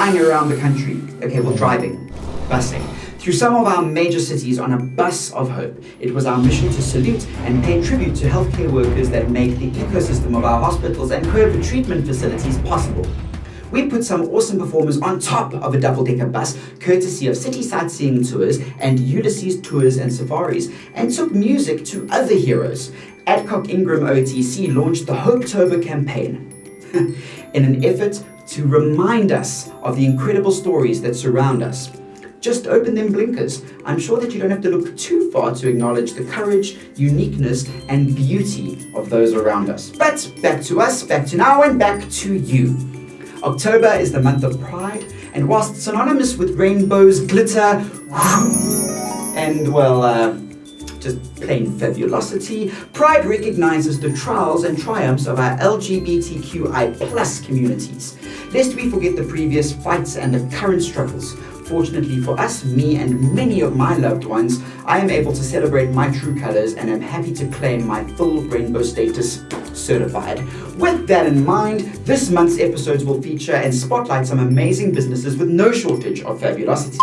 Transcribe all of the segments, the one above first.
flying around the country. Okay, well, driving, busing. Through some of our major cities on a bus of hope. It was our mission to salute and pay tribute to healthcare workers that make the ecosystem of our hospitals and COVID treatment facilities possible. We put some awesome performers on top of a double-decker bus, courtesy of city sightseeing tours and Ulysses tours and safaris, and took music to other heroes. Adcock Ingram OTC launched the Hoktober campaign in an effort to remind us of the incredible stories that surround us. Just open them blinkers. I'm sure that you don't have to look too far to acknowledge the courage, uniqueness, and beauty of those around us. But back to us, back to now, and back to you. October is the month of pride, and whilst synonymous with rainbows, glitter, and just plain fabulosity, pride recognizes the trials and triumphs of our LGBTQI plus communities. Lest we forget the previous fights and the current struggles. Fortunately for us, me and many of my loved ones, I am able to celebrate my true colors and am happy to claim my full rainbow status certified. With that in mind, this month's episodes will feature and spotlight some amazing businesses with no shortage of fabulosity.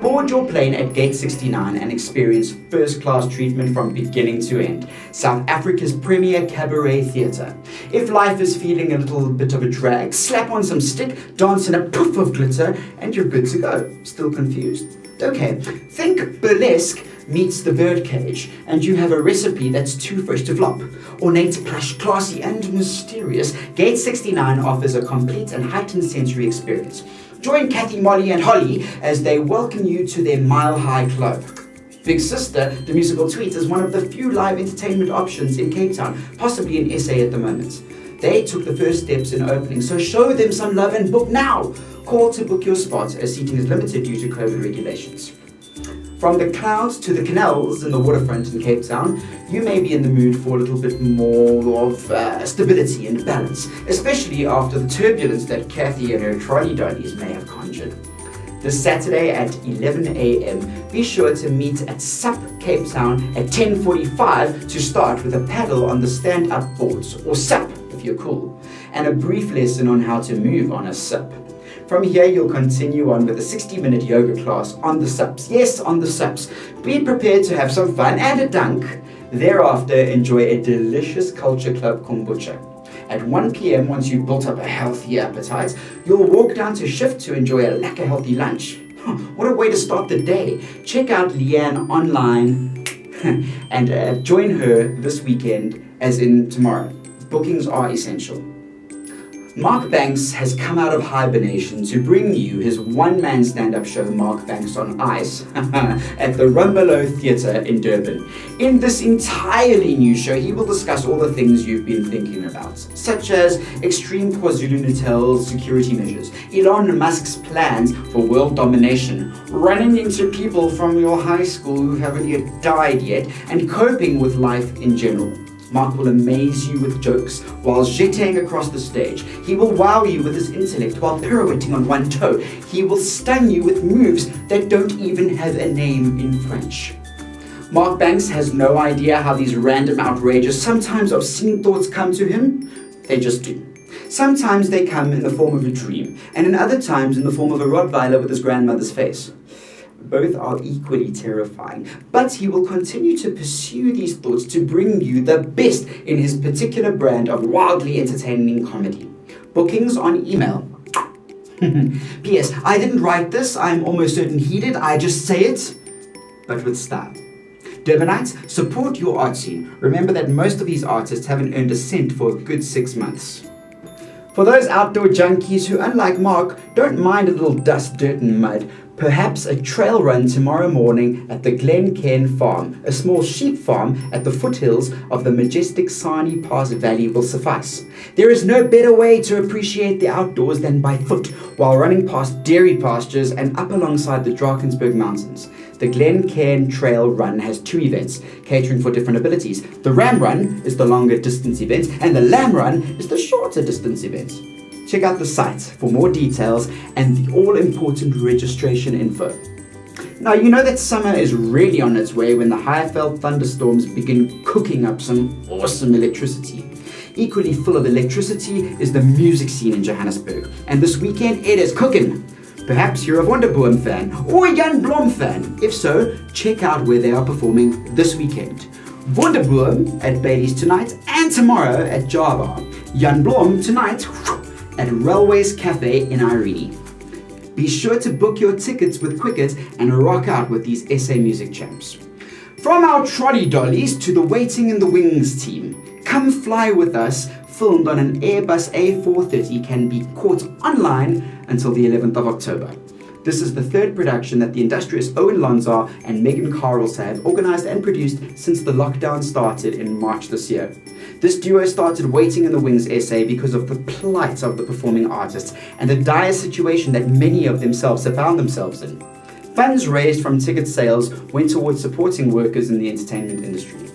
Board your plane at Gate 69 and experience first-class treatment from beginning to end. South Africa's premier cabaret theatre. If life is feeling a little bit of a drag, slap on some stick, dance in a poof of glitter, and you're good to go. Still confused? Okay, think burlesque meets the birdcage, and you have a recipe that's too fresh to flop. Ornate, plush, classy, and mysterious, Gate 69 offers a complete and heightened sensory experience. Join Kathy, Molly, and Holly as they welcome you to their mile-high club. Big Sister, the musical tweet, is one of the few live entertainment options in Cape Town, possibly in SA at the moment. They took the first steps in opening, so show them some love and book now. Call to book your spot, as seating is limited due to COVID regulations. From the clouds to the canals in the waterfront in Cape Town, you may be in the mood for a little bit more of stability and balance, especially after the turbulence that Kathy and her trolley dollies may have conjured. This Saturday at 11 a.m, be sure to meet at SUP Cape Town at 10:45 to start with a paddle on the stand-up boards, or SUP if you're cool, and a brief lesson on how to move on a SUP. From here, you'll continue on with a 60-minute yoga class on the SUPs. Yes, on the SUPs. Be prepared to have some fun and a dunk. Thereafter, enjoy a delicious Culture Club kombucha. At 1 p.m, once you've built up a healthy appetite, you'll walk down to shift to enjoy a lekker healthy lunch. What a way to start the day. Check out Leanne online and join her this weekend, as in tomorrow. Bookings are essential. Mark Banks has come out of hibernation to bring you his one-man stand-up show, Mark Banks on Ice, at the Rumbelow Theatre in Durban. In this entirely new show, he will discuss all the things you've been thinking about, such as extreme KwaZulu-Natal security measures, Elon Musk's plans for world domination, running into people from your high school who haven't yet died yet, and coping with life in general. Mark will amaze you with jokes while jetting across the stage. He will wow you with his intellect while pirouetting on one toe. He will stun you with moves that don't even have a name in French. Mark Banks has no idea how these random, outrageous, sometimes obscene thoughts come to him. They just do. Sometimes they come in the form of a dream, and in other times in the form of a Rottweiler with his grandmother's face. Both are equally terrifying, but he will continue to pursue these thoughts to bring you the best in his particular brand of wildly entertaining comedy. Bookings on email. P.S. I didn't write this, I'm almost certain he did, I just say it, but with style. Durbanites, support your art scene. Remember that most of these artists haven't earned a cent for a good 6 months. For those outdoor junkies who, unlike Mark, don't mind a little dust, dirt and mud, perhaps a trail run tomorrow morning at the Glen Can Farm, a small sheep farm at the foothills of the majestic Sani Pass Valley will suffice. There is no better way to appreciate the outdoors than by foot, while running past dairy pastures and up alongside the Drakensberg Mountains. The Glen Can Trail Run has 2 events, catering for different abilities. The Ram Run is the longer distance event, and the Lamb Run is the shorter distance event. Check out the site for more details and the all-important registration info. Now, you know that summer is really on its way when the Highveld thunderstorms begin cooking up some awesome electricity. Equally full of electricity is the music scene in Johannesburg, and this weekend it is cooking. Perhaps you're a Wonderboom fan or a Jan Blom fan. If so, check out where they are performing this weekend. Wonderboom at Bailey's tonight and tomorrow at Java. Jan Blom tonight at Railways Cafe in Irene. Be sure to book your tickets with Quicket and rock out with these SA music champs. From our trolley dollies to the Waiting in the Wings team, Come Fly With Us, filmed on an Airbus A430, can be caught online until the 11th of October. This is the third production that the industrious Owen Lonzar and Megan Carlsa have organised and produced since the lockdown started in March this year. This duo started Waiting in the Wings SA because of the plight of the performing artists and the dire situation that many of themselves have found themselves in. Funds raised from ticket sales went towards supporting workers in the entertainment industry.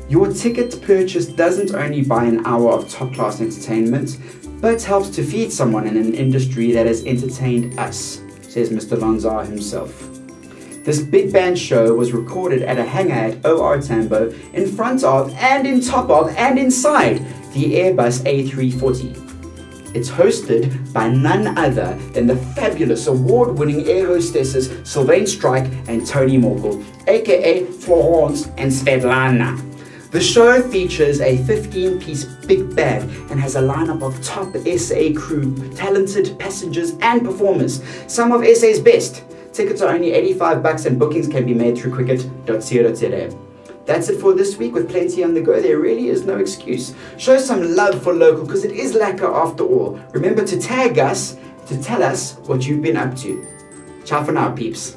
Your ticket purchase doesn't only buy an hour of top-class entertainment, but helps to feed someone in an industry that has entertained us, says Mr. Lonzar himself. This big band show was recorded at a hangar at OR Tambo in front of and in top of and inside the Airbus A340. It's hosted by none other than the fabulous award-winning air hostesses Sylvain Strike and Tony Morkel, aka Florence and Svetlana. The show features a 15-piece big band and has a lineup of top SA crew, talented passengers and performers, some of SA's best. Tickets are only $85 and bookings can be made through quicket.co.za. That's it for this week with plenty on the go. There really is no excuse. Show some love for local because it is lekker after all. Remember to tag us to tell us what you've been up to. Ciao for now, peeps.